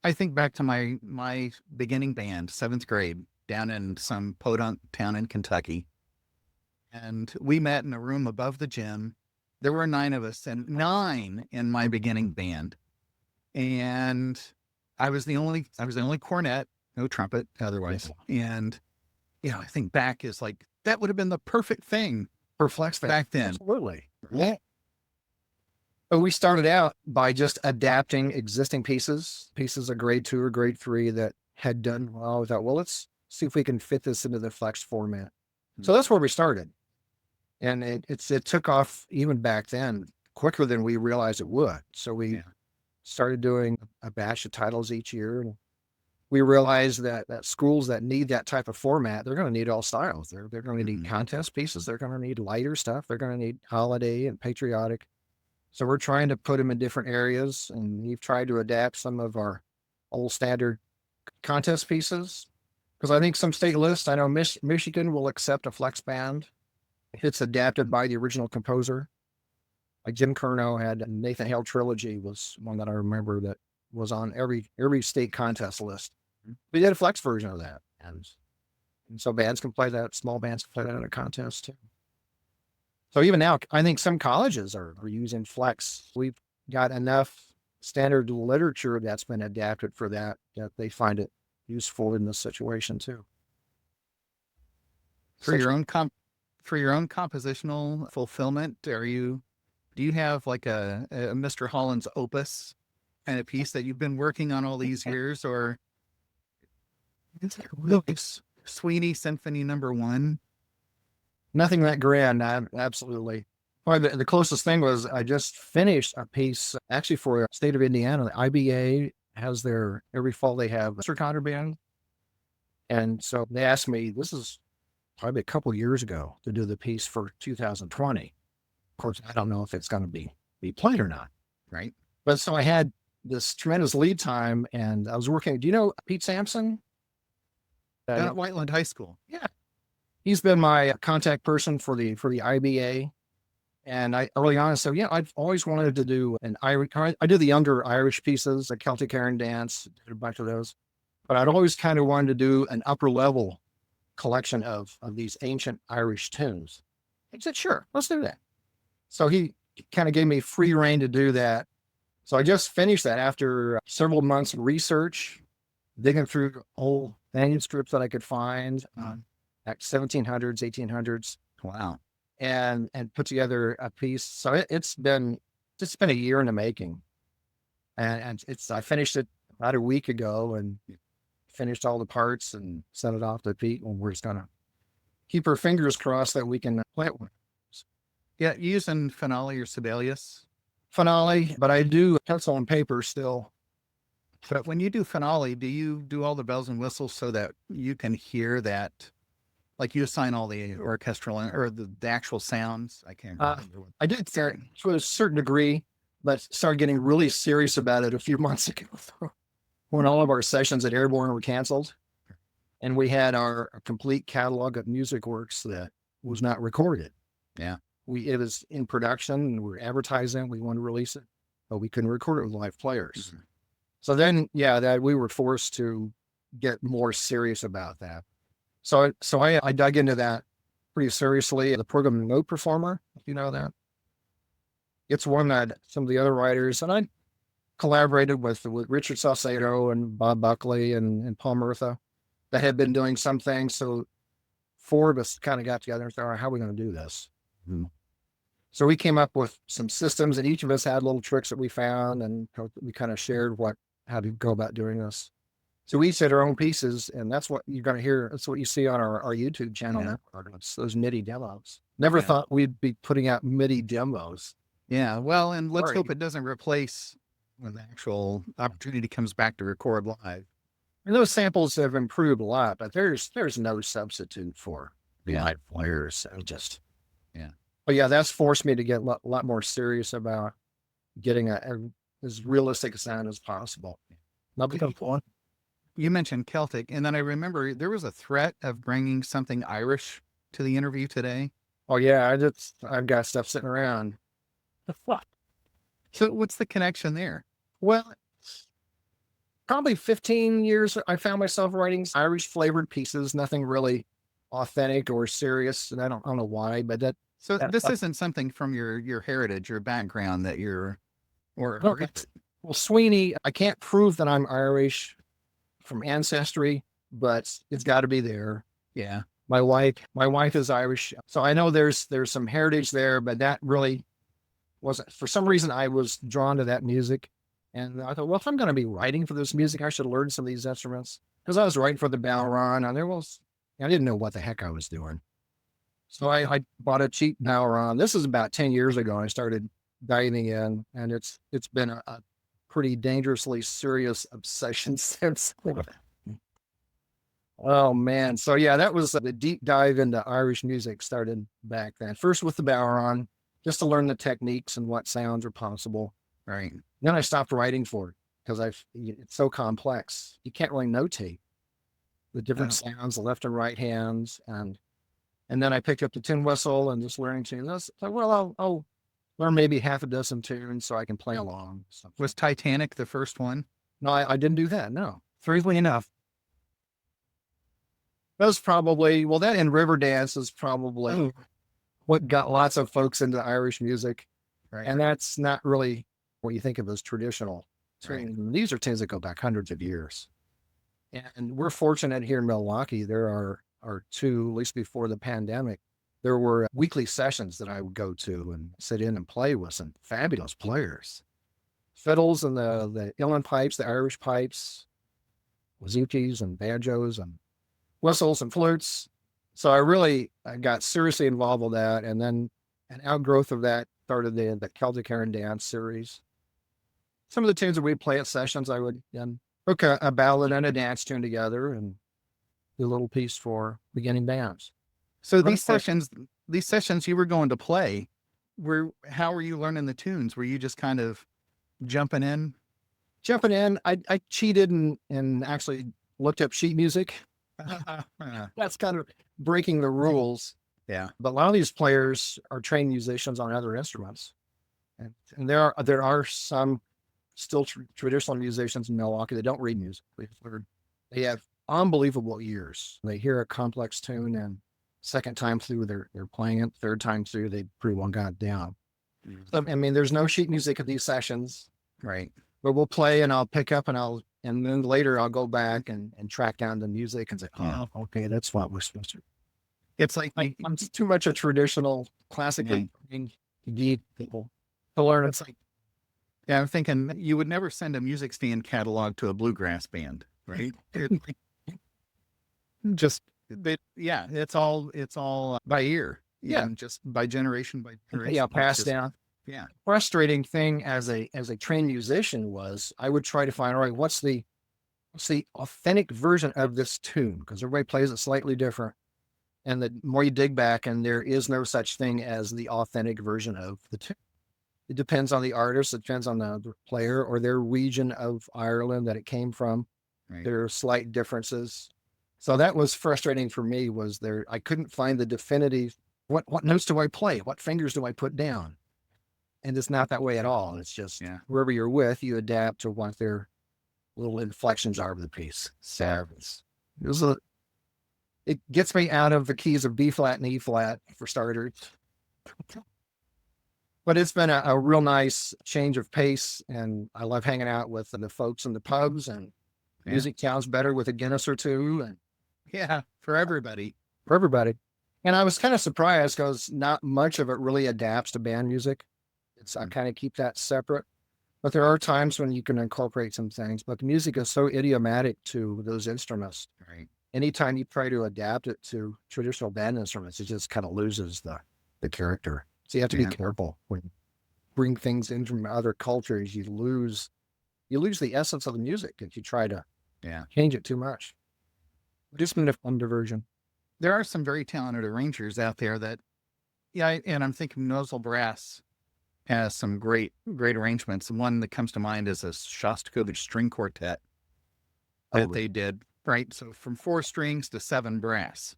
I think back to my beginning band, 7th grade, down in some podunk town in Kentucky. And we met in a room above the gym. There were 9 of us, and 9 in my beginning band. And I was the only cornet, no trumpet otherwise. And I think back is like, that would have been the perfect thing for flex band back then. Absolutely. Yeah. But we started out by just adapting existing pieces of grade 2 or grade 3 that had done well. We thought, well, let's see if we can fit this into the flex format. So that's where we started. And it took off even back then quicker than we realized it would. So we started doing a batch of titles each year. And we realized that schools that need that type of format, they're going to need all styles. They're going to need contest pieces. They're going to need lighter stuff. They're going to need holiday and patriotic. So we're trying to put them in different areas, and we've tried to adapt some of our old standard contest pieces. Because I think some state lists, I know Michigan will accept a flex band if it's adapted by the original composer. Like Jim Curnow had Nathan Hale Trilogy was one that I remember that was on every state contest list. We did a flex version of that. And so bands can play that, small bands can play that in a contest too. So even now, I think some colleges are using flex. We've got enough standard literature that's been adapted for that they find it useful in this situation too. For your own compositional fulfillment, do you have like a Mr. Holland's opus kind of piece that you've been working on all these years, or it's like Mike Sweeney Symphony Number 1? Nothing that grand, absolutely. Probably the closest thing was I just finished a piece actually for the state of Indiana. The IBA has every fall they have a contraband. And so they asked me, this is probably a couple years ago, to do the piece for 2020. Of course, I don't know if it's going to be played or not. Right. But so I had this tremendous lead time, and I was working. Do you know Pete Sampson? Down at Whiteland High School. Yeah. He's been my contact person for the IBA. And I early on said, I've always wanted to do an Irish. I do the younger Irish pieces, the Celtic Heron Dance, did a bunch of those. But I'd always kind of wanted to do an upper level collection of these ancient Irish tunes. He said, sure, let's do that. So he kind of gave me free rein to do that. So I just finished that after several months of research, digging through old manuscripts that I could find, at 1700s, 1800s. Wow. And put together a piece. So it's been a year in the making. And I finished it about a week ago and finished all the parts and sent it off to Pete. And we're just going to keep our fingers crossed that we can play it. Yeah, you using Finale or Sibelius? Finale, but I do pencil and paper still. But when you do Finale, do you do all the bells and whistles so that you can hear that? Like you assign all the orchestral or the actual sounds? I can't remember. I did to a certain degree, but started getting really serious about it a few months ago when all of our sessions at Airborne were canceled. And we had our complete catalog of music works that was not recorded. Yeah. It was in production and we were advertising. We wanted to release it, but we couldn't record it with live players. Mm-hmm. So then, that we were forced to get more serious about that. So I dug into that pretty seriously. The program Note Performer, if you know that. It's one that some of the other writers, and I collaborated with Richard Saucedo and Bob Buckley and Paul Murtha that had been doing some things. So 4 of us kind of got together and said, all right, how are we going to do this? Mm-hmm. So we came up with some systems, and each of us had little tricks that we found, and we kind of shared how to go about doing this. So we each had our own pieces, and that's what you're going to hear. That's what you see on our YouTube channel. Yeah. It's those MIDI demos. Never thought we'd be putting out MIDI demos. Yeah. Well, and let's hope it doesn't replace when the actual opportunity comes back to record live. And those samples have improved a lot, but there's no substitute for live players. So But that's forced me to get a lot more serious about getting as realistic a sound as possible. Not become fun. You mentioned Celtic, and then I remember there was a threat of bringing something Irish to the interview today. Oh yeah, I've got stuff sitting around. The fuck? So what's the connection there? Well, probably 15 years, I found myself writing Irish flavored pieces, nothing really authentic or serious. And I don't know why, but So this isn't something from your heritage, your background that you're, or well, Sweeney, I can't prove that I'm Irish from ancestry, but it's got to be there. yeah. My wife is Irish. So I know there's some heritage there, but that really wasn't, for some reason I was drawn to that music. And I thought, well, if I'm going to be writing for this music, I should learn some of these instruments. Because I was writing for the Bowron, and I didn't know what the heck I was doing. So I bought a cheap Bowron. This is about 10 years ago. I started diving in, and it's been a pretty dangerously serious obsession since. Oh man. So yeah, that was the deep dive into Irish music started back then. First with the Bowron, just to learn the techniques and what sounds are possible. Right. Then I stopped writing for it because it's so complex. You can't really notate the different sounds, the left and right hands. And then I picked up the tin whistle and just learning tunes. So, well, I'll learn maybe half a dozen tunes so I can play along. Was Titanic the first one? No, I didn't do that. No. Strangely enough. That was probably, well, that and Riverdance is probably what got lots of folks into Irish music. Right. And that's not really what you think of as traditional. Right. These are tunes that go back hundreds of years. And we're fortunate here in Milwaukee. There are two, at least before the pandemic, there were weekly sessions that I would go to and sit in and play with some fabulous players. Fiddles and the uilleann pipes, the Irish pipes, wazookies and banjos and whistles and flutes. So I got seriously involved with that. And then an outgrowth of that started the Celtic Hair and Dance series. Some of the tunes that we'd play at sessions, I would hook a ballad and a dance tune together and do a little piece for beginning bands. So these sessions you were going to play, how were you learning the tunes? Were you just kind of jumping in? I cheated and actually looked up sheet music. That's kind of breaking the rules. Yeah. But a lot of these players are trained musicians on other instruments. And there are some still traditional musicians in Milwaukee that don't read music. They have unbelievable ears. They hear a complex tune and second time through they're playing it, third time through they pretty well got it down. Mm-hmm. So, I mean, there's no sheet music at these sessions. Right. But we'll play and I'll pick up and then later I'll go back and track down the music and say, oh, okay, that's what we're supposed to. It's like I'm too much a traditional classically geek people to learn. It's like, yeah, I'm thinking you would never send a music stand catalog to a bluegrass band, right? It's all by ear. Yeah. Just by generation by generation. Yeah, passed down. Yeah. Frustrating thing as a trained musician was I would try to find, all right, what's the authentic version of this tune? Because everybody plays it slightly different. And the more you dig back, and there is no such thing as the authentic version of the tune. It depends on the artist. It depends on the player or their region of Ireland that it came from. Right. There are slight differences. So that was frustrating for me I couldn't find the definitive, what notes do I play? What fingers do I put down? And it's not that way at all. It's just whoever you're with, you adapt to what their little inflections are of the piece. So it gets me out of the keys of B flat and E flat for starters. But it's been a real nice change of pace, and I love hanging out with the folks in the pubs, and music sounds better with a Guinness or two. And for everybody. And I was kind of surprised because not much of it really adapts to band music. I kind of keep that separate. But there are times when you can incorporate some things. But the music is so idiomatic to those instruments. Right. Anytime you try to adapt it to traditional band instruments, it just kind of loses the character. So you have to be careful when you bring things in from other cultures. You lose the essence of the music if you try to change it too much. Just been a fun diversion. There are some very talented arrangers out there that, and I'm thinking Nozzle Brass. has some great arrangements. One that comes to mind is a Shostakovich string quartet that they did, right? So from 4 strings to 7 brass.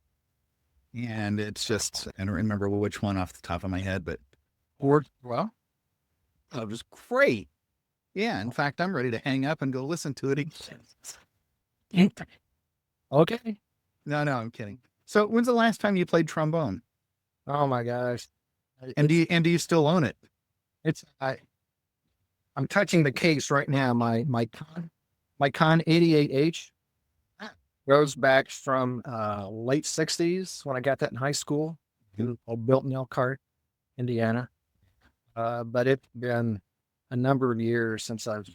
And it's just, I don't remember which one off the top of my head, but Well, it was great. Yeah, in fact, I'm ready to hang up and go listen to it again. okay. No, I'm kidding. So when's the last time you played trombone? Oh my gosh. And do you still own it? I'm touching the case right now. My Con 88H goes back from late 60s when I got that in high school. Built in Elkhart, Indiana. But it's been a number of years since I've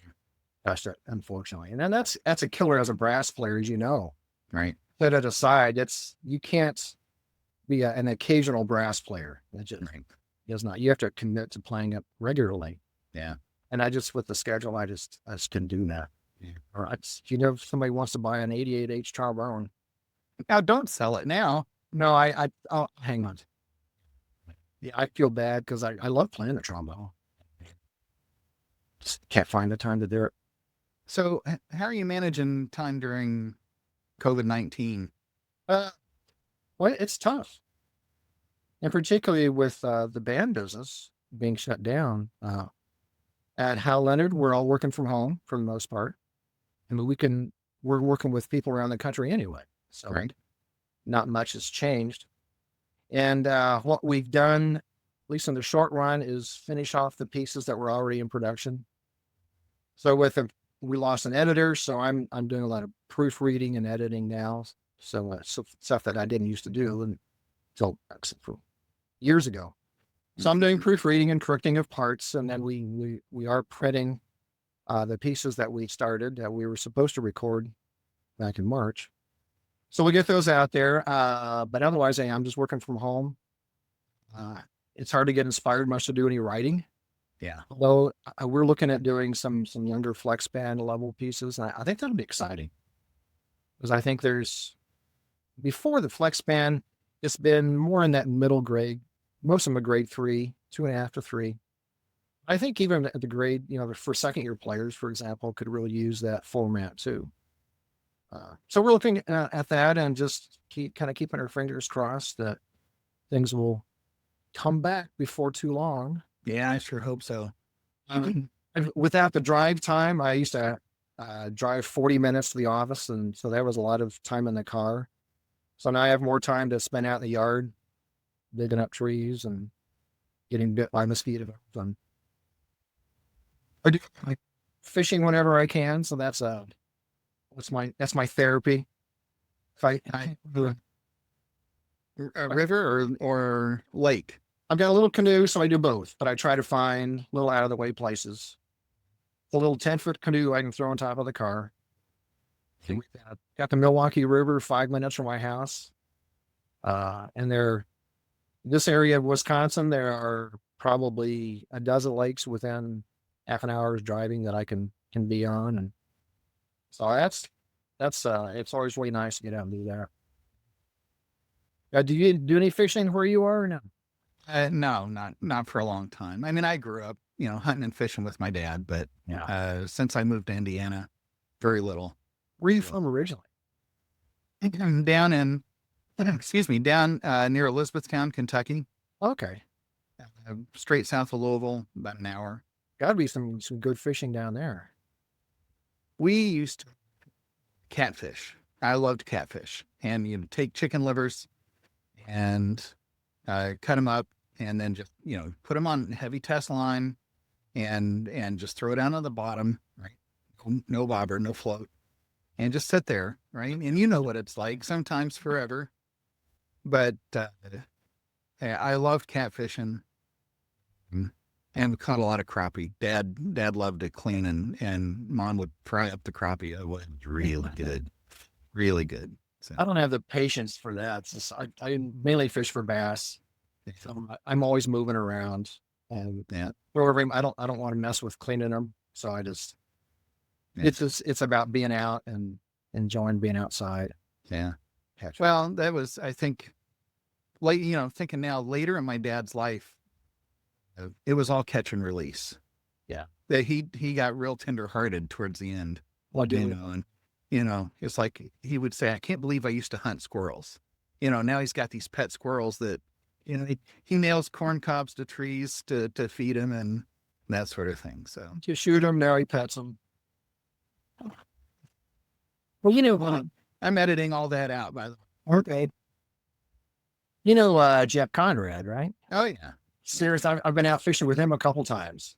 touched it, unfortunately. And then that's a killer as a brass player, as you know. Right. Set it aside. You can't be an occasional brass player. That just is not. You have to commit to playing it regularly. Yeah. And with the schedule, I just can do that. Yeah. Or if somebody wants to buy an 88H trombone. Now don't sell it now. No, I'll hang on. Yeah, I feel bad because I love playing the trombone. Just can't find the time to do it. So how are you managing time during COVID-19? Well, it's tough. And particularly with the band business being shut down. At Hal Leonard, we're all working from home for the most part. I mean, we're working with people around the country anyway. So not much has changed. And what we've done, at least in the short run, is finish off the pieces that were already in production. So we lost an editor, so I'm doing a lot of proofreading and editing now. So stuff that I didn't used to do until years ago. So I'm doing proofreading and correcting of parts, and then we are printing the pieces that we started that we were supposed to record back in March. So we get those out there, but otherwise I'm just working from home. It's hard to get inspired much to do any writing. Yeah. Although we're looking at doing some younger flex band level pieces, and I think that'll be exciting. Because I think before the flex band, it's been more in that middle grade. Most of them are grade 3, 2.5 to 3. I think even at the grade, for second year players, for example, could really use that format too. So we're looking at that and just keeping our fingers crossed that things will come back before too long. Yeah, I sure hope so. Without the drive time, I used to drive 40 minutes to the office, and so that was a lot of time in the car. So now I have more time to spend out in the yard, digging up trees and getting bit by mosquitoes. I do fishing whenever I can, so that's my therapy. If I A river or lake? I've got a little canoe, so I do both, but I try to find little out of the way places. The little 10-foot canoe I can throw on top of the car. Got the Milwaukee River 5 minutes from my house. And this area of Wisconsin, there are probably a dozen lakes within half an hour's driving that I can be on. And so it's always really nice to get out and do that. Do you do any fishing where you are or no? No, not for a long time. I mean, I grew up, hunting and fishing with my dad, but since I moved to Indiana, very little. Where are you from originally? Down near Elizabethtown, Kentucky. Okay. Straight south of Louisville, about an hour. Gotta be some good fishing down there. We used to catfish. I loved catfish. And you take chicken livers and cut them up and then just, put them on heavy test line and just throw it down on the bottom, right? No bobber, no float. And just sit there, right? And you know what it's like, sometimes forever. But I loved catfishing and caught a lot of crappie. Dad loved to clean and Mom would fry up the crappie. It was really good. Really good. So. I don't have the patience for that. I mainly fish for bass. So I'm always moving around, and I don't want to mess with cleaning them. So I just it's about being out and enjoying being outside. Yeah. Well, that was, I think, thinking now later in my dad's life, it was all catch and release. Yeah. That he got real tender-hearted towards the end, Well, you know, and it's like he would say, "I can't believe I used to hunt squirrels." Now he's got these pet squirrels that, he nails corn cobs to trees to feed him and that sort of thing. So you shoot him, now he pets him. Well, I'm editing all that out, by the way. okay. Jeff Conrad, right? Oh yeah. Serious. I've been out fishing with him a couple times.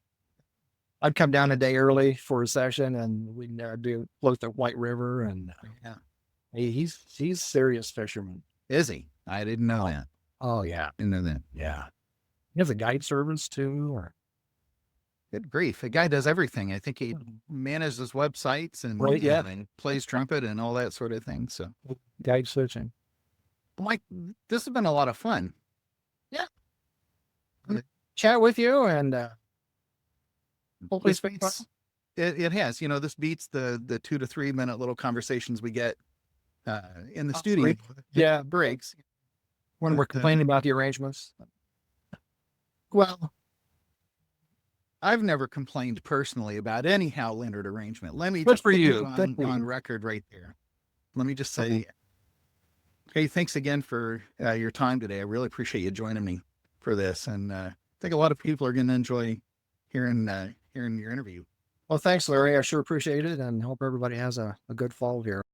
I'd come down a day early for a session, and we'd do float the White River, and Yeah. he's serious fisherman. Is he? I didn't know that. Oh yeah, Didn't know that. yeah. He has a guide service too, or Good grief. The guy does everything. I think he manages websites and, Right, yeah. and plays trumpet and all that sort of thing. So, guide searching. Mike, this has been a lot of fun. Chat with you, and hopefully This it's been fun. beats, it has, this beats the 2 to 3 minute little conversations we get in the studio. great. Yeah. Breaks. When we're complaining about the arrangements. Well, I've never complained personally about any Hal Leonard arrangement. Let me Good just for put you. this Good for on you. record right there. Let me just say, hey, thanks again for your time today. I really appreciate you joining me for this. And I think a lot of people are going to enjoy hearing your interview. well, thanks, Larry. I sure appreciate it, and hope everybody has a good fall here.